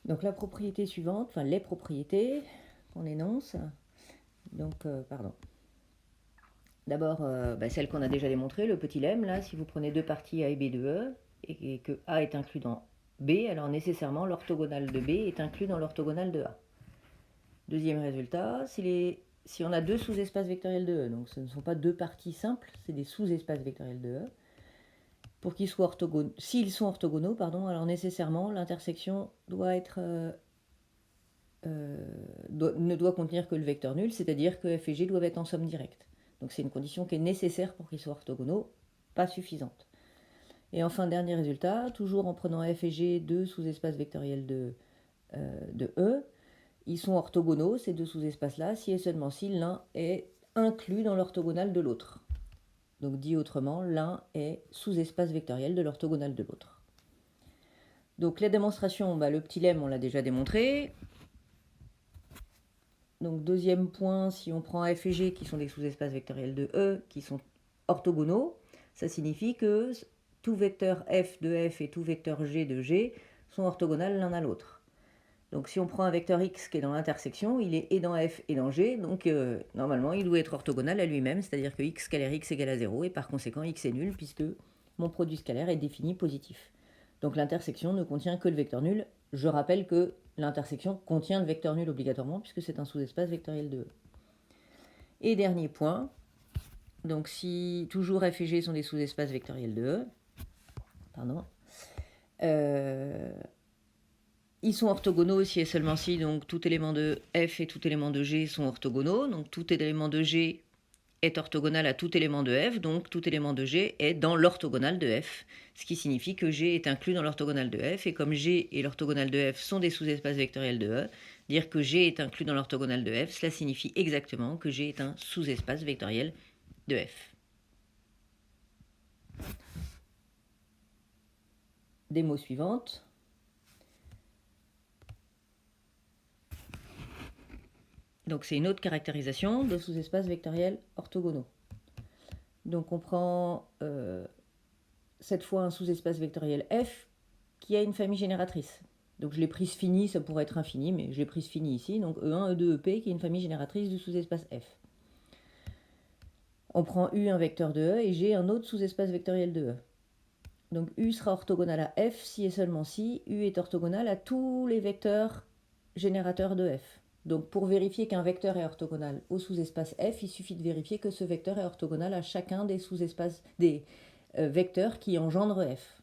Donc la propriété suivante, enfin les propriétés qu'on énonce. Donc, pardon. D'abord, celle qu'on a déjà démontrée, le petit lemme, là, si vous prenez deux parties A et B de E, et que A est inclus dans B, alors nécessairement l'orthogonale de B est inclus dans l'orthogonale de A. Deuxième résultat, si on a deux sous-espaces vectoriels de E, donc ce ne sont pas deux parties simples, c'est des sous-espaces vectoriels de E, pour qu'ils soient orthogonaux, s'ils sont orthogonaux, pardon, alors nécessairement l'intersection doit être ne doit contenir que le vecteur nul, c'est-à-dire que f et g doivent être en somme directe. Donc c'est une condition qui est nécessaire pour qu'ils soient orthogonaux, pas suffisante. Et enfin, dernier résultat, toujours en prenant f et g, deux sous-espaces vectoriels de E, ils sont orthogonaux, ces deux sous-espaces-là, si et seulement si l'un est inclus dans l'orthogonale de l'autre. Donc dit autrement, l'un est sous-espace vectoriel de l'orthogonale de l'autre. Donc la démonstration, le petit lemme, on l'a déjà démontré. Donc deuxième point, si on prend f et g qui sont des sous-espaces vectoriels de E qui sont orthogonaux, ça signifie que tout vecteur f de f et tout vecteur g de g sont orthogonales l'un à l'autre. Donc si on prend un vecteur x qui est dans l'intersection, il est et dans f et dans g, donc normalement il doit être orthogonal à lui-même, c'est-à-dire que x scalaire x égale à 0, et par conséquent x est nul puisque mon produit scalaire est défini positif. Donc l'intersection ne contient que le vecteur nul. Je rappelle que l'intersection contient le vecteur nul obligatoirement puisque c'est un sous-espace vectoriel de E. Et dernier point, donc si toujours f et g sont des sous-espaces vectoriels de E, ils sont orthogonaux si et seulement si donc tout élément de f et tout élément de g sont orthogonaux. Donc tout élément de g est orthogonal à tout élément de f, donc tout élément de g est dans l'orthogonale de f, ce qui signifie que g est inclus dans l'orthogonale de f, et comme g et l'orthogonale de f sont des sous-espaces vectoriels de E, dire que g est inclus dans l'orthogonale de f, cela signifie exactement que g est un sous-espace vectoriel de f. Démo suivante. Donc c'est une autre caractérisation de sous-espaces vectoriels orthogonaux. Donc on prend cette fois un sous-espace vectoriel f qui a une famille génératrice. Donc je l'ai prise finie, ça pourrait être infini, mais je l'ai prise finie ici. Donc E1, E2, EP qui est une famille génératrice du sous-espace f. On prend U un vecteur de E et G un autre sous-espace vectoriel de E. Donc U sera orthogonal à f si et seulement si U est orthogonal à tous les vecteurs générateurs de f. Donc pour vérifier qu'un vecteur est orthogonal au sous-espace f, il suffit de vérifier que ce vecteur est orthogonal à chacun des sous-espaces des vecteurs qui engendrent f.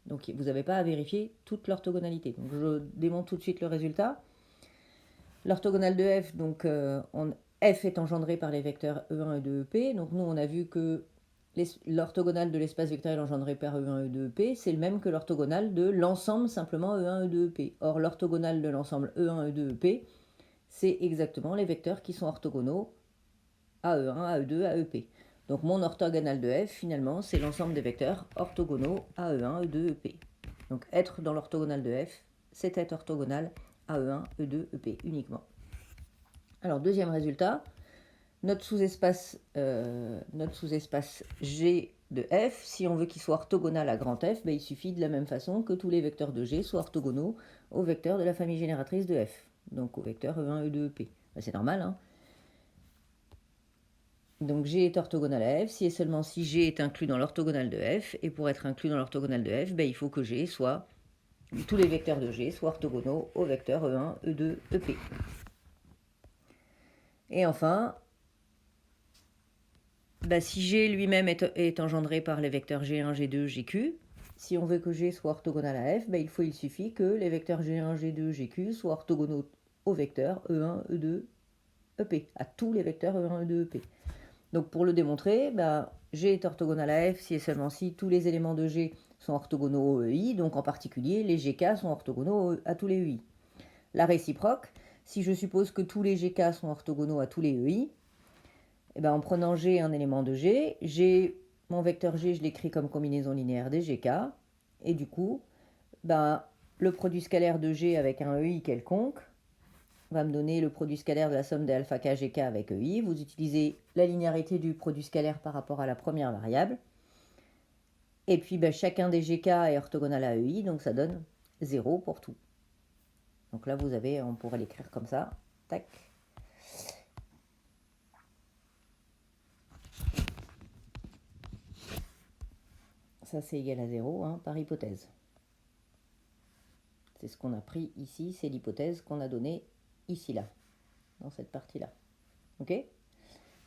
Donc vous n'avez pas à vérifier toute l'orthogonalité. Donc je démontre tout de suite le résultat. L'orthogonale de f, donc f est engendré par les vecteurs E1, E2, EP. Donc nous on a vu que l'orthogonale de l'espace vectoriel engendré par E1, E2, EP, c'est le même que l'orthogonale de l'ensemble simplement E1, E2, EP. Or l'orthogonale de l'ensemble E1, E2, EP, c'est exactement les vecteurs qui sont orthogonaux à E1, à E2, à EP. Donc mon orthogonale de f, finalement, c'est l'ensemble des vecteurs orthogonaux à E1, E2, EP. Donc être dans l'orthogonale de f, c'est être orthogonal à E1, E2, EP uniquement. Alors deuxième résultat, notre sous-espace G de f, si on veut qu'il soit orthogonal à grand F, il suffit de la même façon que tous les vecteurs de G soient orthogonaux aux vecteurs de la famille génératrice de f, donc au vecteur E1, E2, EP. C'est normal, hein. Donc G est orthogonal à f si et seulement si G est inclus dans l'orthogonale de f, et pour être inclus dans l'orthogonale de f, il faut que G soit, tous les vecteurs de G soient orthogonaux au vecteur E1, E2, EP. Et enfin, si G lui-même est engendré par les vecteurs G1, G2, GQ, si on veut que G soit orthogonal à f, il suffit que les vecteurs G1, G2, GQ soient orthogonaux au vecteur E1, E2, EP, à tous les vecteurs E1, E2, EP. Donc pour le démontrer, G est orthogonal à f si et seulement si tous les éléments de G sont orthogonaux au EI, donc en particulier les GK sont orthogonaux à tous les EI. La réciproque, si je suppose que tous les GK sont orthogonaux à tous les EI, en prenant G un élément de G, mon vecteur G, je l'écris comme combinaison linéaire des GK, et du coup, le produit scalaire de G avec un EI quelconque va me donner le produit scalaire de la somme des alpha k gk avec EI. Vous utilisez la linéarité du produit scalaire par rapport à la première variable. Et puis chacun des gk est orthogonal à EI, donc ça donne 0 pour tout. Donc là, vous avez, on pourrait l'écrire comme ça. Tac. Ça, c'est égal à 0 hein, par hypothèse. C'est ce qu'on a pris ici, c'est l'hypothèse qu'on a donnée ici, là, dans cette partie-là. Ok?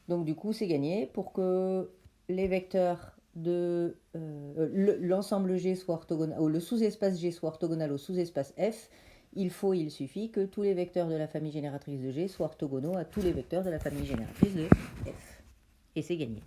Donc du coup, c'est gagné. Pour que les vecteurs de l'ensemble G soit orthogonal, ou le sous-espace G soit orthogonal au sous-espace F, il suffit que tous les vecteurs de la famille génératrice de G soient orthogonaux à tous les vecteurs de la famille génératrice de F. Et c'est gagné.